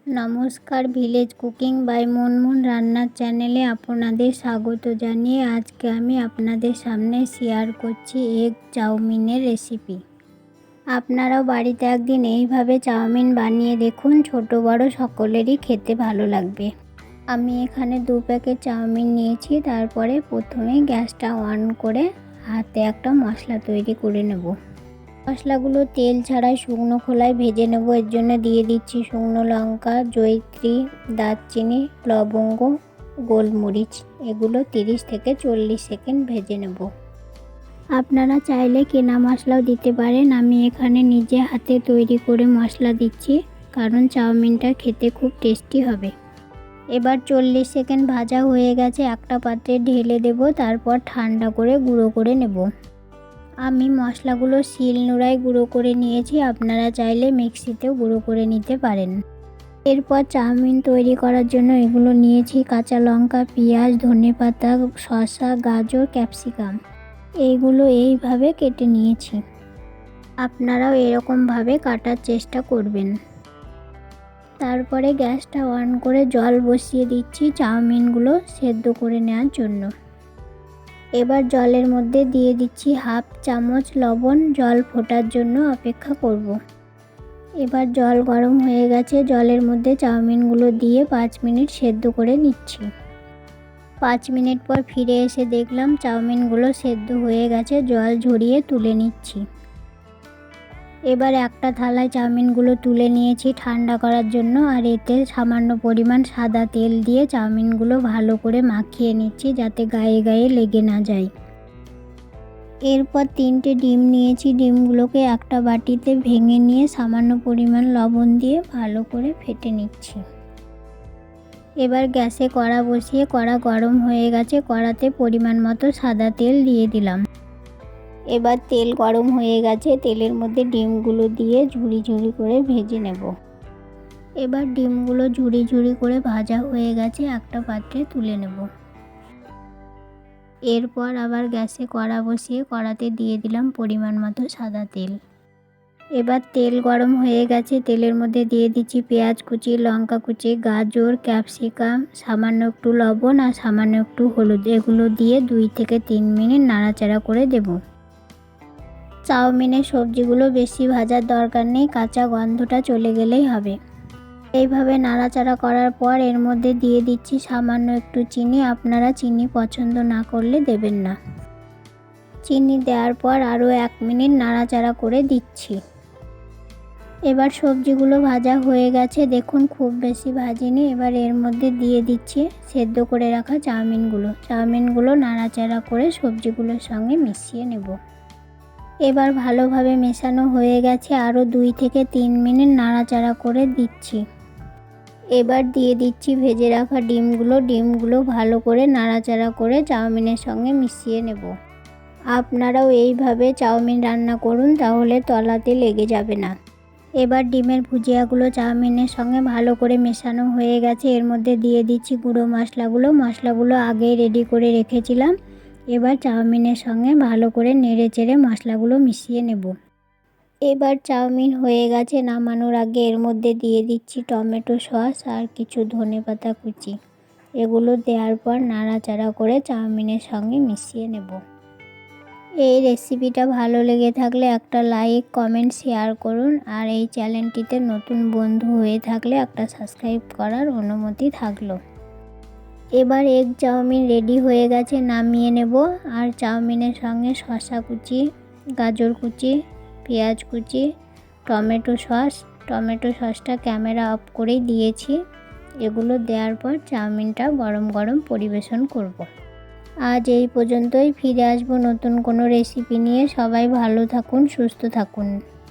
নমস্কার, village cooking by Munmun রান্নার চ্যানেলে আপনাদের স্বাগত জানিয়ে আজকে আমি আপনাদের সামনে শেয়ার করছি এগ চাউমিনের রেসিপি। আপনারাও বাড়িতে একদিন এইভাবে চাউমিন বানিয়ে দেখুন, ছোট বড় সকলেরই খেতে ভালো লাগবে। আমি এখানে 2 প্যাকেট চাউমিন নিয়েছি। তারপরে প্রথমে গ্যাসটা অন করে হাতে একটা মশলা তৈরি করে নেব। মশলাগুলো তেল ছাড়াই শুকনো খোলায় ভেজে নেব। এর জন্য দিয়ে দিচ্ছি শুকনো লঙ্কা, জয়িত্রী, দারচিনি, লবঙ্গ, গোলমরিচ। এগুলো 30 থেকে 40 সেকেন্ড ভেজে নেব। আপনারা চাইলে কেনা মশলাও দিতে পারেন। আমি এখানে নিজে হাতে তৈরি করে মশলা দিচ্ছি, কারণ চাউমিনটা খেতে খুব টেস্টি হবে। এবার 40 সেকেন্ড ভাজা হয়ে গেছে, একটা পাত্রে ঢেলে দেব। তারপর ঠান্ডা করে গুঁড়ো করে নেব। আমি মশলাগুলো শিলনোড়ায় গুঁড়ো করে নিয়েছি, আপনারা চাইলে মিক্সিতেও গুঁড়ো করে নিতে পারেন। এরপর চাউমিন তৈরি করার জন্য এগুলো নিয়েছি: কাঁচা লঙ্কা, পেঁয়াজ, ধনেপাতা, শসা, গাজর, ক্যাপসিকাম। এইগুলো এইভাবে কেটে নিয়েছি। আপনারাও এরকমভাবে কাটার চেষ্টা করবেন। তারপরে গ্যাসটা অন করে জল বসিয়ে দিচ্ছি চাউমিনগুলো সেদ্ধ করে নেওয়ার জন্য। এবার জলের মধ্যে দিয়ে দিচ্ছি 1/2 চামচ লবণ। জল ফোটার জন্য অপেক্ষা করব। এবার জল গরম হয়ে গেছে, জলের মধ্যে চাউমিনগুলো দিয়ে 5 মিনিট সেদ্ধ করে নিচ্ছি। 5 মিনিট পর ফিরে এসে দেখলাম চাউমিনগুলো সেদ্ধ হয়ে গেছে। জল ঝরিয়ে তুলে নিচ্ছি। এবার একটা থালায় চাউমিনগুলো তুলে নিয়েছি ঠান্ডা করার জন্য। আর এতে সামান্য পরিমাণ সাদা তেল দিয়ে চাউমিনগুলো ভালো করে মাখিয়ে নিচ্ছি, যাতে গায়ে গায়ে লেগে না যায়। এরপর 3টে ডিম নিয়েছি। ডিমগুলোকে একটা বাটিতে ভেঙে নিয়ে সামান্য পরিমাণ লবণ দিয়ে ভালো করে ফেটে নিচ্ছি। এবার গ্যাসে কড়া বসিয়ে কড়া গরম হয়ে গেছে। কড়াতে পরিমাণ মতো সাদা তেল দিয়ে দিলাম। এবার তেল গরম হয়ে গেছে, তেলের মধ্যে ডিমগুলো দিয়ে ঝুরি ঝুরি করে ভেজে নেব। এবার ডিমগুলো ঝুরি ঝুরি করে ভাজা হয়ে গেছে, একটা পাত্রে তুলে নেব। এরপর আবার গ্যাসে কড়া বসিয়ে কড়াতে দিয়ে দিলাম পরিমাণ মতো সাদা তেল। এবার তেল গরম হয়ে গেছে, তেলের মধ্যে দিয়ে দিচ্ছি পেঁয়াজ কুচি, লঙ্কা কুচি, গাজর, ক্যাপসিকাম, সামান্য একটু লবণ আর সামান্য একটু হলুদ। এগুলো দিয়ে 2 থেকে 3 মিনিট নাড়াচাড়া করে দেব। চাউমিনের সবজিগুলো বেশি ভাজার দরকার নেই, কাঁচা গন্ধটা চলে গেলেই হবে। এইভাবে নাড়াচাড়া করার পর এর মধ্যে দিয়ে দিচ্ছি সামান্য একটু চিনি। আপনারা চিনি পছন্দ না করলে দেবেন না। চিনি দেওয়ার পর আরও 1 মিনিট নাড়াচাড়া করে দিচ্ছি। এবার সবজিগুলো ভাজা হয়ে গেছে, দেখুন খুব বেশি ভাজিনি। এবার এর মধ্যে দিয়ে দিচ্ছি সেদ্ধ করে রাখা চাউমিনগুলো নাড়াচাড়া করে সবজিগুলোর সঙ্গে মিশিয়ে নেব। এবার ভালোভাবে মেশানো হয়ে গেছে, আরও 2 থেকে 3 মিনিট নাড়াচাড়া করে দিচ্ছি। এবার দিয়ে দিচ্ছি ভেজে রাখা ডিমগুলো ভালো করে নাড়াচাড়া করে চাউমিনের সঙ্গে মিশিয়ে নেব। আপনারাও এইভাবে চাউমিন রান্না করুন, তাহলে তলাতে লেগে যাবে না। এবার ডিমের ভুজিয়াগুলো চাউমিনের সঙ্গে ভালো করে মেশানো হয়ে গেছে। এর মধ্যে দিয়ে দিচ্ছি গুঁড়ো মশলাগুলো আগেই রেডি করে রেখেছিলাম। এবার চাউমিনের সঙ্গে ভালো করে নেড়ে চেড়ে মশলাগুলো মিশিয়ে নেব। এবার চাউমিন হয়ে গেছে, নামানোর আগে এর মধ্যে দিয়ে দিচ্ছি টমেটো সস আর কিছু ধনেপাতা কুচি। এগুলো দেওয়ার পর নাড়াচাড়া করে চাউমিনের সঙ্গে মিশিয়ে নেব। এই রেসিপিটা ভালো লেগে থাকলে একটা লাইক, কমেন্ট, শেয়ার করুন। আর এই চ্যানেলটিতে নতুন বন্ধু হয়ে থাকলে একটা সাবস্ক্রাইব করার অনুমতি থাকলো। এবার এগ চাউমিন রেডি হয়ে গেছে, নামিয়ে নেব। আর চাউমিনের সঙ্গে শসা কুচি, গাজর কুচি, পেঁয়াজ কুচি, টমেটো সসটা ক্যামেরা অফ করেই দিয়েছি। এগুলো দেওয়ার পর চাউমিনটা গরম গরম পরিবেশন করব। আজ এই পর্যন্তই, ফিরে আসবো নতুন কোনো রেসিপি নিয়ে। সবাই ভালো থাকুন, সুস্থ থাকুন।